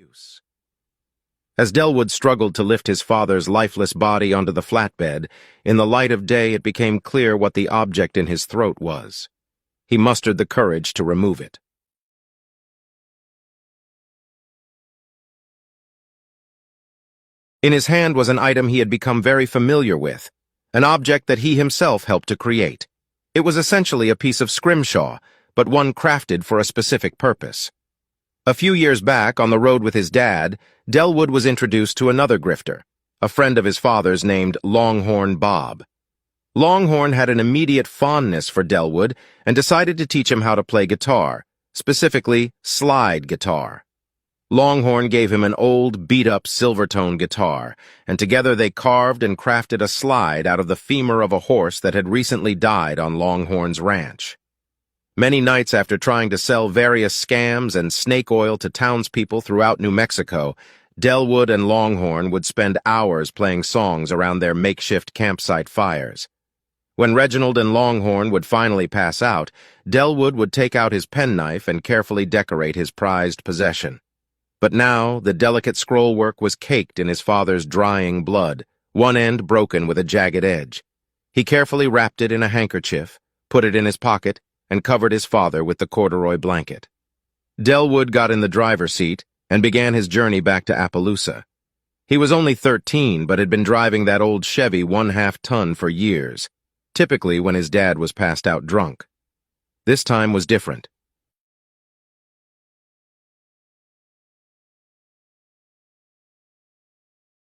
use. As Delwood struggled to lift his father's lifeless body onto the flatbed, in the light of day it became clear what the object in his throat was. He mustered the courage to remove it. In his hand was an item he had become very familiar with, an object that he himself helped to create. It was essentially a piece of scrimshaw, but one crafted for a specific purpose. A few years back, on the road with his dad, Delwood was introduced to another grifter, a friend of his father's named Longhorn Bob. Longhorn had an immediate fondness for Delwood and decided to teach him how to play guitar, specifically slide guitar. Longhorn gave him an old, beat-up Silvertone guitar, and together they carved and crafted a slide out of the femur of a horse that had recently died on Longhorn's ranch. Many nights after trying to sell various scams and snake oil to townspeople throughout New Mexico, Delwood and Longhorn would spend hours playing songs around their makeshift campsite fires. When Reginald and Longhorn would finally pass out, Delwood would take out his penknife and carefully decorate his prized possession. But now the delicate scrollwork was caked in his father's drying blood, one end broken with a jagged edge. He carefully wrapped it in a handkerchief, put it in his pocket, and covered his father with the corduroy blanket. Delwood got in the driver's seat and began his journey back to Appaloosa. He was only 13, but had been driving that old Chevy 1/2 ton for years, typically when his dad was passed out drunk. This time was different.